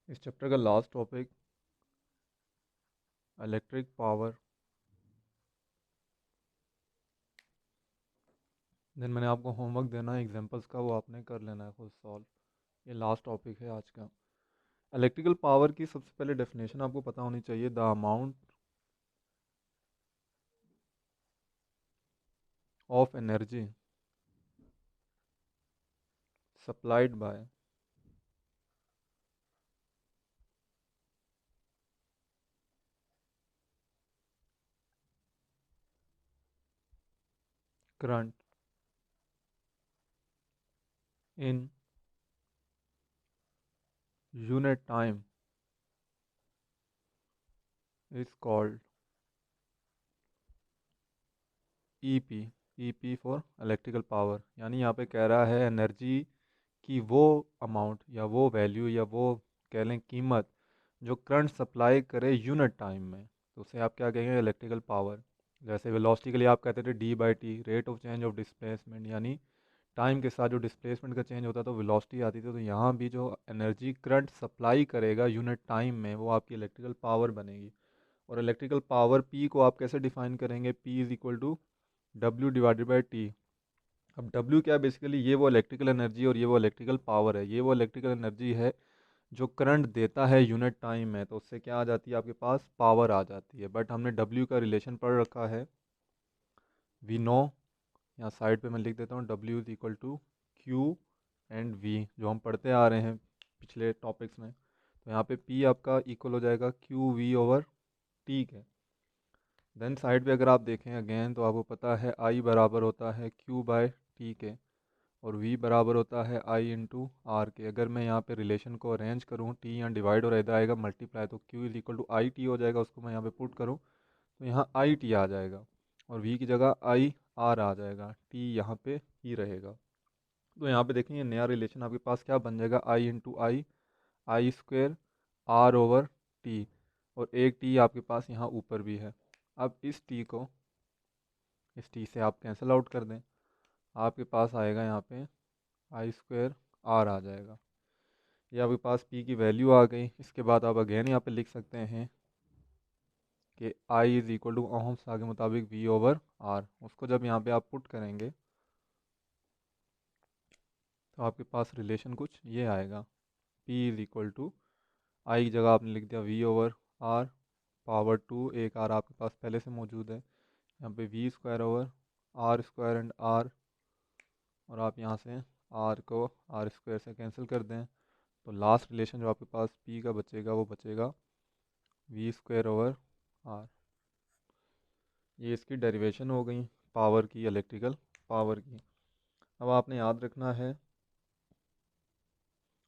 इस चैप्टर का last topic electric power. Then मैंने आपको होमवर्क देना है एग्जांपल्स का, वो आपने कर लेना है खुद सॉल्व। ये लास्ट टॉपिक है आज का। इलेक्ट्रिकल पावर की सबसे पहले डेफिनेशन आपको पता होनी चाहिए। The amount of energy supplied by current in unit time is called EP. EP for electrical power, यानी यहाँ पे कह रहा है एनर्जी की वो अमाउंट या वो वैल्यू या वो कह लें कीमत जो करंट सप्लाई करे यूनिट टाइम में, तो उसे आप क्या कहेंगे? Electrical power. जैसे वेलोसिटी के लिए आप कहते थे D by T, rate of change of displacement, यानी टाइम के साथ जो डिस्प्लेसमेंट का चेंज होता है तो वेलोसिटी आती थी। तो यहाँ भी जो एनर्जी करंट सप्लाई करेगा यूनिट टाइम में वो आपकी इलेक्ट्रिकल पावर बनेगी। और इलेक्ट्रिकल पावर पी को आप कैसे डिफाइन करेंगे? P is equal to W divided by T. अब डब्ल्यू क्या है? बेसिकली ये वो इलेक्ट्रिकल एनर्जी और ये वो इलेक्ट्रिकल पावर है। ये वो इलेक्ट्रिकल एनर्जी है जो करंट देता है यूनिट टाइम में, तो उससे क्या आ जाती है? आपके पास पावर आ जाती है। बट हमने डब्ल्यू का रिलेशन पढ़ रखा है, वी नो। यहाँ साइड पे मैं लिख देता हूँ W is equal to Q and V, जो हम पढ़ते आ रहे हैं पिछले टॉपिक्स में। तो यहाँ पे पी आपका इक्वल हो जाएगा क्यू वी ओवर टी के। देन साइड पे अगर आप देखें अगेन तो आपको पता है आई बराबर होता है क्यू बाय टी के, और v बराबर होता है आई इंटू आर के। अगर मैं यहाँ पे रिलेशन को अरेंज करूँ, t यहाँ डिवाइड और इधर आएगा मल्टीप्लाई, तो q is equal to I T हो जाएगा। उसको मैं यहाँ पे पुट करूँ तो यहाँ आई टी आ जाएगा, और v की जगह आई आर आ जाएगा, t यहाँ पे ही रहेगा। तो यहाँ पे देखें ये नया रिलेशन आपके पास क्या बन जाएगा? I into I square R over T, और एक t आपके पास यहाँ ऊपर भी है। अब इस t को इस t से आप कैंसिल आउट कर दें, आपके पास आएगा यहाँ पे आई स्क्वेयर आर आ जाएगा। ये आपके पास p की वैल्यू आ गई। इसके बाद आप अगेन यहाँ पे लिख सकते हैं कि I is equal to Ohm's law के मुताबिक v ओवर आर। उसको जब यहाँ पे आप पुट करेंगे तो आपके पास रिलेशन कुछ ये आएगा, p is equal to I की जगह आपने लिख दिया v over R power two, एक आर आपके पास पहले से मौजूद है, यहाँ पे V square over R square and R, और आप यहाँ से आर को आर स्क्वायर से कैंसिल कर दें, तो लास्ट रिलेशन जो आपके पास p का बचेगा वो बचेगा वी स्क्वायर ओवर आर। ये इसकी डेरिवेशन हो गई पावर की, इलेक्ट्रिकल पावर की। अब आपने याद रखना है,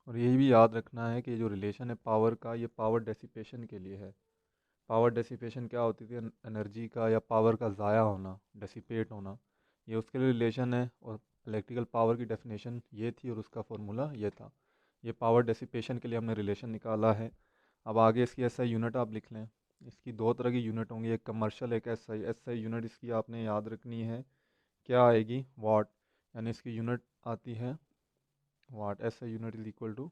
और यही भी याद रखना है कि जो रिलेशन है पावर का, ये पावर डेसिपेशन के लिए है। पावर डेसिपेशन क्या होती थी? एनर्जी का या पावर का ज़ाया होना, डेसिपेट होना, ये उसके लिए रिलेशन है। और इलेक्ट्रिकल पावर की डेफिनेशन ये थी और उसका फॉर्मूला ये था। ये पावर डेसिपेशन के लिए हमने रिलेशन निकाला है। अब आगे इसकी एसआई यूनिट आप लिख लें। इसकी दो तरह की यूनिट होंगी, एक कमर्शियल एक एसआई। एसआई यूनिट इसकी आपने याद रखनी है, क्या आएगी? वाट, यानी इसकी यूनिट आती है watt. SI unit is equal to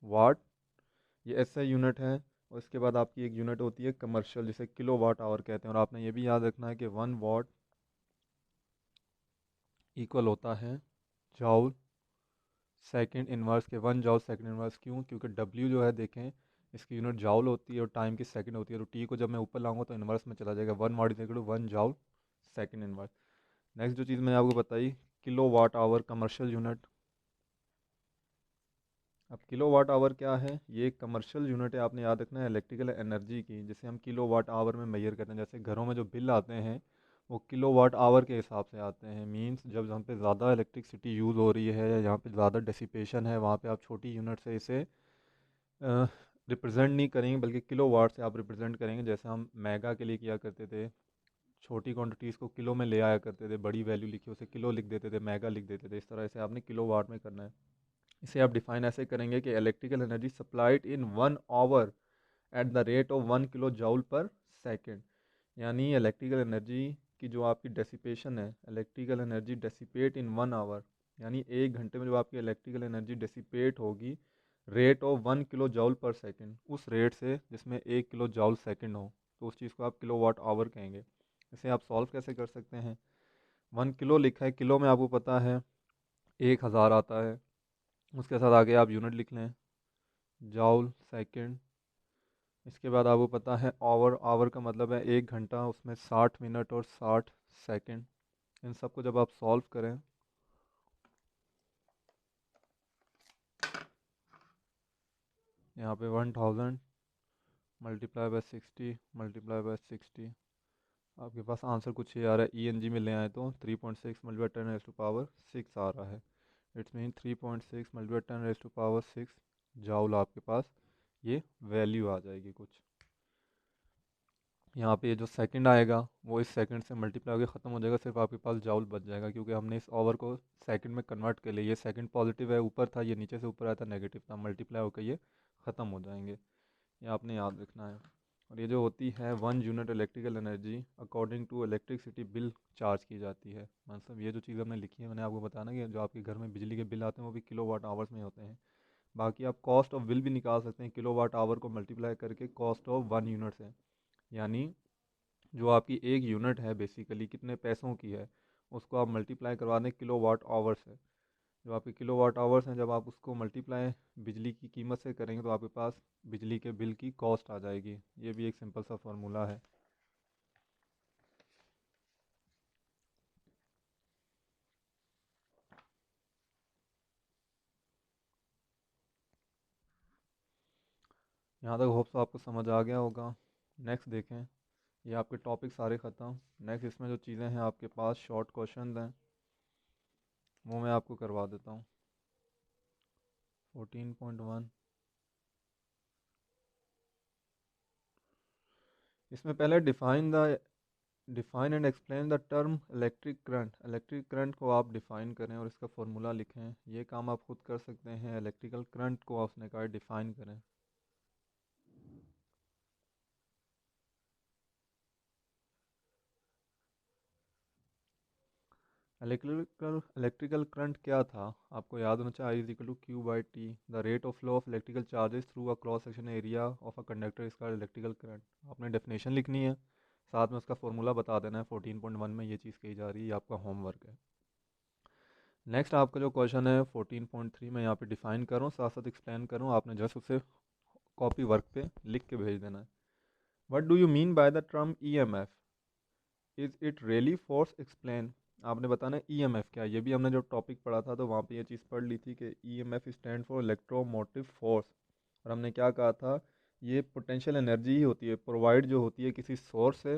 watt, ये एसआई यूनिट है। और इसके बाद आपकी एक यूनिट होती है कमर्शियल, जिसे किलो वाट आवर कहते हैं। और आपने ये भी याद रखना है कि 1 वाट इक्वल होता है जाउल सेकंड इनवर्स के। 1 जाउल सेकंड इनवर्स क्यों? क्योंकि डब्ल्यू जो है देखें इसकी यूनिट जाउल होती है और टाइम की सेकंड होती है, तो टी को जब मैं ऊपर लाऊंगा तो इनवर्स में चला जाएगा। 1 watt is equal to 1 joule second inverse. Next जो चीज़ मैंने आपको बताई, kilowatt hour commercial unit. अब किलो वाट आवर क्या है? ये एक कमर्शियल यूनिट है, आपने याद रखना है इलेक्ट्रिकल एनर्जी की, जिसे हम किलो वाट आवर में मेजर करते हैं। जैसे घरों में जो बिल आते हैं वो किलो वाट आवर के हिसाब से आते हैं। मींस जब जहाँ पे ज़्यादा इलेक्ट्रिसिटी यूज़ हो रही है या जहाँ पे ज़्यादा डेसिपेशन है, वहाँ पे आप छोटी यूनिट से इसे रिप्रेजेंट नहीं करेंगे, बल्कि किलो वाट से आप रिप्रेजेंट करेंगे। जैसे हम मेगा के लिए किया करते थे, छोटी क्वांटिटीज़ को किलो में ले आया करते थे, बड़ी वैल्यू लिखी उसे किलो लिख देते थे, मेगा लिख देते थे। इस तरह से आपने किलो वाट में करना है। इसे आप डिफाइन ऐसे करेंगे कि electrical energy supplied in 1 hour at the rate of 1 kilo joule per second. यानी इलेक्ट्रिकल एनर्जी की जो आपकी डेसिपेशन है, electrical energy dissipate in 1 hour, यानी 1 घंटे में जो आपकी इलेक्ट्रिकल एनर्जी डेसिपेट होगी rate of 1 kilo joule per second, उस रेट से जिसमें 1 किलो जॉल सेकेंड हो, तो उस चीज़ को आप किलो वाट आवर कहेंगे। इसे आप सॉल्व कैसे कर सकते हैं? 1 किलो लिखा है, किलो में आपको पता है 1000 आता है, उसके साथ आगे आप यूनिट लिख लें जॉल सेकेंड। इसके बाद आपको पता है आवर, आवर का मतलब है 1 घंटा, उसमें 60 मिनट और 60 सेकेंड। इन सब को जब आप सॉल्व करें, यहाँ पे 1000 मल्टीप्लाई बाय 60 मल्टीप्लाई बाय 60, आपके पास आंसर कुछ ये आ रहा है। ENG में ले आए तो 3.6 मल्टीप्लाई 10⁻⁶ आ रहा है। इट्स मीन 3.6 मल्टीप्लाई 10⁻⁶ जॉल आपके पास ये वैल्यू आ जाएगी कुछ। यहाँ पे ये जो सेकंड आएगा वो इस सेकंड से मल्टीप्लाई होकर ख़त्म हो जाएगा, सिर्फ आपके पास जॉल बच जाएगा, क्योंकि हमने इस ओवर को सेकंड में कन्वर्ट कर लिया। ये सेकंड पॉजिटिव है, ऊपर था, ये नीचे से ऊपर आया था नेगेटिव था, मल्टीप्लाई होकर ये ख़त्म हो जाएंगे। ये आपने याद रखना है। और ये जो होती है 1 unit electrical energy according to electricity bill charge की जाती है। मतलब ये जो चीज़ हमने लिखी है, मैंने आपको बताया ना कि जो आपके घर में बिजली के बिल आते हैं वो भी किलो वाट आवर्स में होते हैं। बाकी आप कॉस्ट ऑफ बिल भी निकाल सकते हैं किलो वाट आवर को मल्टीप्लाई करके कॉस्ट ऑफ 1 यूनिट से। यानी जो आपकी 1 यूनिट है बेसिकली कितने पैसों की है, उसको आप मल्टीप्लाई करवा दें किलो वाट आवर्स है। जो आपके किलो वाट आवर्स हैं, जब आप उसको मल्टीप्लाई बिजली की कीमत से करेंगे तो आपके पास बिजली के बिल की कॉस्ट आ जाएगी। ये भी एक सिंपल सा फार्मूला है। यहाँ तक होप तो आपको समझ आ गया होगा। नेक्स्ट देखें, ये आपके टॉपिक सारे ख़त्म। नेक्स्ट इसमें जो चीज़ें हैं आपके पास शॉर्ट क्वेश्चन हैं, वो मैं आपको करवा देता हूँ। 14.1, इसमें पहले define and explain the term electric current. Electric current को आप डिफाइन करें और इसका फॉर्मूला लिखें। ये काम आप खुद कर सकते हैं। इलेक्ट्रिकल करंट को उसने कहा डिफाइन करें। इलेक्ट्रिकल करंट क्या था, आपको याद होना चाहिए। I = Q/T, the rate of flow of electrical charges through a cross section area of a conductor is called electrical current. आपने डेफिनेशन लिखनी है, साथ में उसका फॉर्मूला बता देना है। 14.1 में ये चीज़ कही जा रही है, ये आपका होमवर्क है। नेक्स्ट आपका जो क्वेश्चन है 14.3 में यहाँ पे डिफाइन करूँ, साथ साथ एक्सप्लेन करूँ, आपने जस्ट उसे कॉपी वर्क पे लिख के भेज देना है। What do you mean by the term EMF? Is it really force? Explain. आपने बताना EMF क्या है। ये भी हमने जो टॉपिक पढ़ा था तो वहाँ पे ये चीज़ पढ़ ली थी कि EMF stand for electromotive force. और हमने क्या कहा था, ये पोटेंशियल एनर्जी ही होती है प्रोवाइड जो होती है किसी सोर्स से,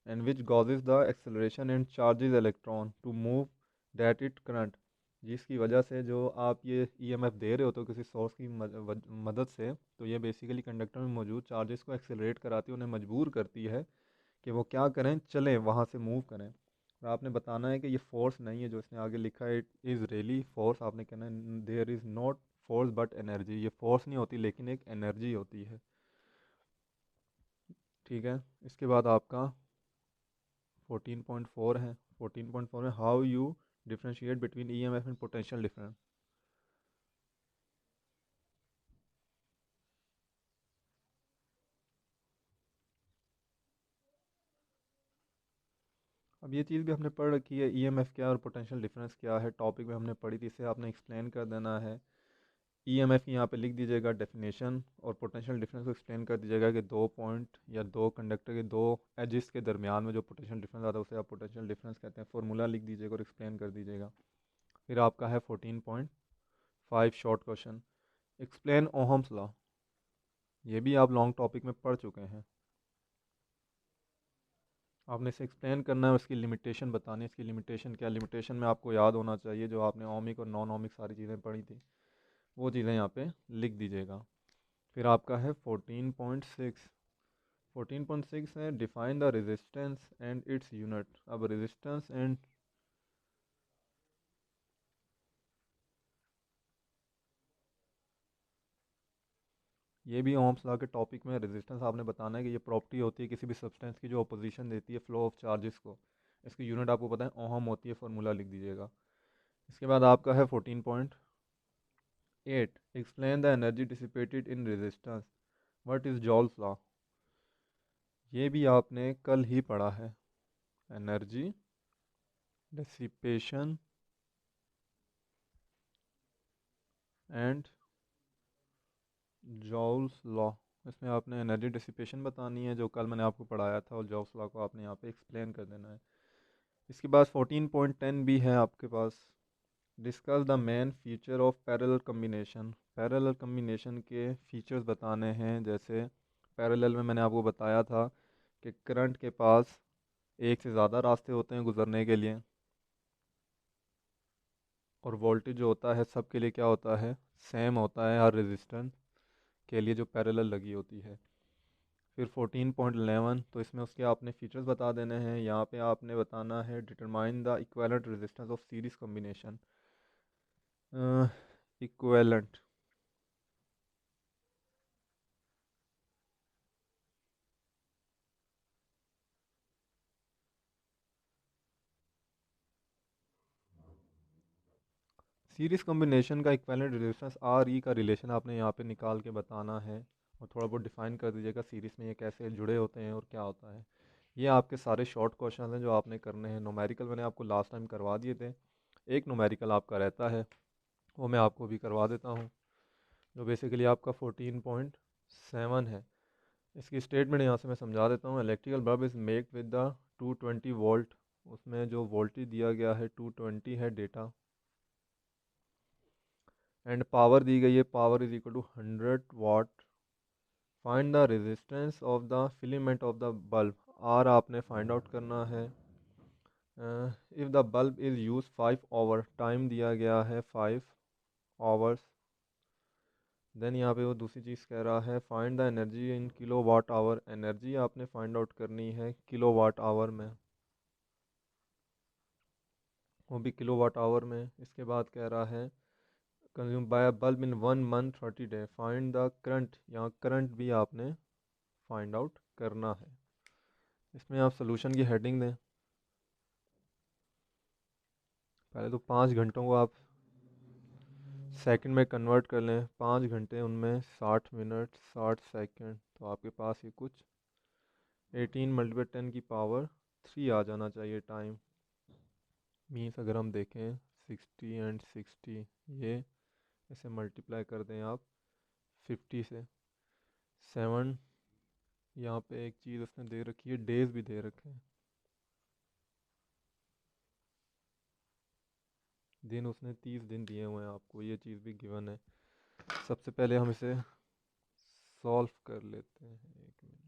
and which causes the acceleration and charges electron to move that it current. जिसकी वजह से जो आप ये EMF दे रहे हो तो किसी सोर्स की मदद से, तो ये बेसिकली कंडक्टर में मौजूद चार्जेस को एक्सेलरेट कराती है, उन्हें मजबूर करती है कि वो क्या करें, चलें, वहाँ से मूव करें। और आपने बताना है कि ये फोर्स नहीं है जो इसने आगे लिखा है, इट इज़ रियली फोर्स। आपने कहना है there is not force but energy. ये फोर्स नहीं होती लेकिन एक एनर्जी होती है। ठीक है, इसके बाद आपका 14.4 है। 14.4 में how you differentiate between EMF and potential difference. अब ये चीज़ भी हमने पढ़ रखी है, EMF क्या है और पोटेंशियल डिफरेंस क्या है, टॉपिक में हमने पढ़ी थी, इसे आपने एक्सप्लेन कर देना है। EMF की यहाँ पे लिख दीजिएगा डेफिनेशन, और पोटेंशियल डिफरेंस को एक्सप्लेन कर दीजिएगा कि दो पॉइंट या दो कंडक्टर के दो एजिस के दरमियान में जो पोटेंशियल डिफरेंस आता है उसे आप पोटेंशियल डिफरेंस कहते हैं। फॉर्मूला लिख दीजिएगा और एक्सप्लेन कर दीजिएगा। फिर आपका है 14.5 short question, explain Ohm's law. ये भी आप लॉन्ग टॉपिक में पढ़ चुके हैं। आपने इसे एक्सप्लेन करना है, उसकी लिमिटेशन बतानी है। इसकी लिमिटेशन क्या, लिमिटेशन में आपको याद होना चाहिए जो आपने ओमिक और नॉन ओमिक सारी चीज़ें पढ़ी थी, वो चीज़ें यहाँ पे लिख दीजिएगा। फिर आपका है 14.6। 14.6 है define the resistance and its unit. अब रेजिस्टेंस एंड, ये भी ओम्स लॉ के टॉपिक में रेजिस्टेंस आपने बताना है कि ये प्रॉपर्टी होती है किसी भी सब्सटेंस की जो अपोजिशन देती है फ्लो ऑफ चार्जेस को। इसकी यूनिट आपको पता है ओहम होती है, फार्मूला लिख दीजिएगा। इसके बाद आपका है 14.7। 8. Explain the energy dissipated in resistance. What is Joule's law? ये भी आपने कल ही पढ़ा है. Energy dissipation and joules law. इसमें आपने एनर्जी डिसिपेशन बतानी है जो कल मैंने आपको पढ़ाया था, और जॉल्स लॉ को आपने यहाँ पे एक्सप्लेन कर देना है. इसके बाद 14.10 भी है आपके पास. Discuss the main feature of parallel combination. Parallel combination के फीचर्स बताने हैं. जैसे पैरेलल में मैंने आपको बताया था कि करंट के पास एक से ज़्यादा रास्ते होते हैं गुजरने के लिए, और वोल्टेज जो होता है सबके लिए क्या होता है, सेम होता है हर रेजिस्टेंस के लिए जो पैरेलल लगी होती है. फिर 14.11, तो इसमें उसके आपने फीचर्स बता देने हैं. यहाँ पे आपने बताना है determine the equivalent resistance of series combination. Equivalent series combination का इक्विवेलेंट रेजिस्टेंस आर ई का रिलेशन आपने यहाँ पे निकाल के बताना है, और थोड़ा बहुत डिफाइन कर दीजिएगा सीरीज में ये कैसे जुड़े होते हैं और क्या होता है. ये आपके सारे शॉर्ट क्वेश्चन हैं जो आपने करने हैं. नोमेरिकल मैंने आपको लास्ट टाइम करवा दिए थे. एक नोमेरिकल आपका रहता है, वो मैं आपको भी करवा देता हूँ, जो बेसिकली आपका 14.7 है. इसकी स्टेटमेंट यहाँ से मैं समझा देता हूँ. Electrical bulb is made with the 220 volt. उसमें जो वोल्टेज दिया गया है 220 है डेटा, एंड पावर दी गई है, power is equal to 100 watt. Find the resistance of the filament of the bulb. R आपने फाइंड आउट करना है. If the bulb is use 5 hour, time दिया गया है 5 आवर्स. देन यहाँ पे वो दूसरी चीज़ कह रहा है find the energy in kilowatt hour. Energy आपने फाइंड आउट करनी है किलो वाट आवर में, वो भी किलो वाट आवर में. इसके बाद कह रहा है consume by bulb in 1 month 30 day. Find the current. यहाँ करंट भी आपने फाइंड आउट करना है. इसमें आप सोल्यूशन की हेडिंग दें. पहले तो 5 घंटों को आप सेकंड में कन्वर्ट कर लें. 5 घंटे उनमें 60 मिनट 60 सेकंड, तो आपके पास ये कुछ 18 × 10⁻³ आ जाना चाहिए टाइम. मीन्स अगर हम देखें 60 एंड 60, ये इसे मल्टीप्लाई कर दें आप 50 से. 7, यहाँ पे एक चीज़ उसने दे रखी है, डेज भी दे रखे हैं, दिन उसने 30 दिन दिए हुए हैं आपको, ये चीज़ भी गिवन है. सबसे पहले हम इसे सॉल्व कर लेते हैं. एक मिनट.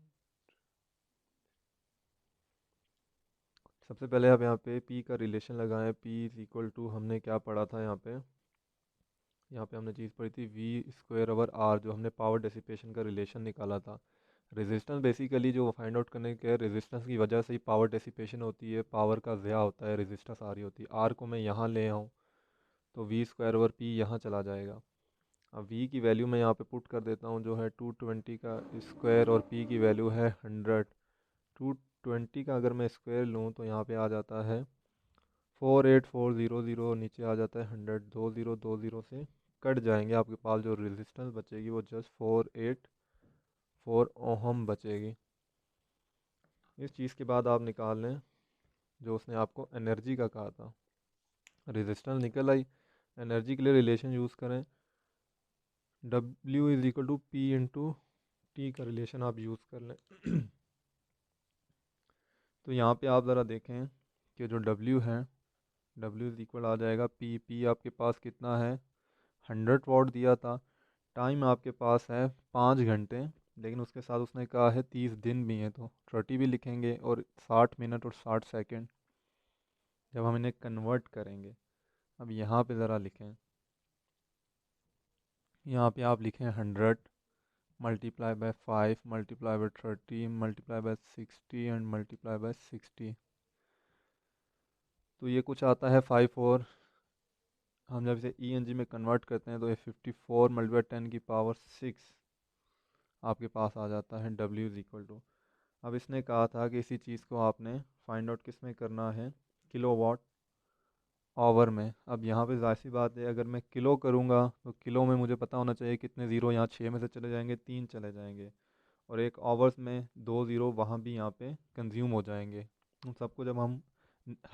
सबसे पहले आप यहाँ पे P का रिलेशन लगाएं. P इज इक्वल टू, हमने क्या पढ़ा था यहाँ पे हमने चीज़ पढ़ी थी V²/R, जो हमने पावर डेसिपेशन का रिलेशन निकाला था. रेजिस्टेंस बेसिकली जो फाइंड आउट करने के, रेजिस्टेंस की वजह से ही पावर डेसिपेशन होती है, पावर का ज़या होता है, रेजिस्टेंस आ रही होती है. R को मैं यहाँ ले आऊँ तो V²/P यहाँ चला जाएगा. अब V की वैल्यू मैं यहाँ पे पुट कर देता हूँ, जो है 220 का स्क्वायर, और P की वैल्यू है 100. 220 का अगर मैं स्क्वायर लूँ तो यहाँ पे आ जाता है 48400, नीचे आ जाता है 100. 2020 से कट जाएंगे, आपके पास जो रेजिस्टेंस बचेगी वो जस्ट 484 ओहम बचेगी. इस चीज़ के बाद आप निकाल लें जो उसने आपको एनर्जी का कहा था. रेजिस्टेंस निकल आई. एनर्जी के लिए रिलेशन यूज़ करें. W is equal to P into T का रिलेशन आप यूज़ कर लें. तो यहाँ पे आप ज़रा देखें कि जो W है, W इज़ इक्वल आ जाएगा P आपके पास कितना है, 100 वाट दिया था. टाइम आपके पास है 5 घंटे, लेकिन उसके साथ उसने कहा है 30 दिन भी हैं, तो 30 भी लिखेंगे, और 60 मिनट और 60 सेकंड जब हम इन्हें कन्वर्ट करेंगे. अब यहाँ पे ज़रा लिखें. यहाँ पे आप लिखें 100 multiply by 5 multiply by 30 multiply by 60 and multiply by 60. तो ये कुछ आता है 5, और हम जब इसे ENG में कन्वर्ट करते हैं तो ये 54 मल्टीप्लाई 10⁶ आपके पास आ जाता है. W इज़ इक्वल टू, अब इसने कहा था कि इसी चीज़ को आपने फाइंड आउट किस में करना है, किलो वाट आवर में। अब यहाँ पे जाहिर सी बात है, अगर मैं किलो करूँगा तो किलो में मुझे पता होना चाहिए कितने ज़ीरो यहाँ 6 में से चले जाएंगे, 3 चले जाएंगे। और एक आवर्स में 2 ज़ीरो वहाँ भी यहाँ पे कंज्यूम हो जाएंगे। उन सबको जब हम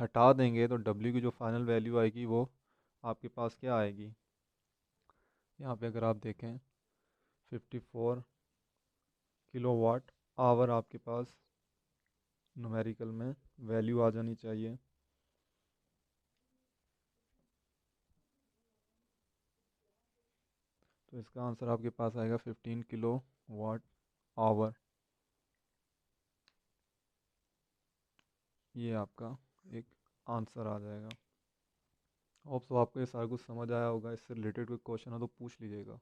हटा देंगे तो डब्ल्यू की जो फाइनल वैल्यू आएगी वो आपके पास क्या आएगी, यहाँ पे अगर आप देखें 54 किलोवाट आवर आपके पास न्यूमेरिकल में वैल्यू आ जानी चाहिए। तो इसका आंसर आपके पास आएगा 15 किलो वाट आवर। ये आपका एक आंसर आ जाएगा। होप सो आपको ये सारा कुछ समझ आया होगा। इससे रिलेटेड कोई क्वेश्चन हो तो पूछ लीजिएगा।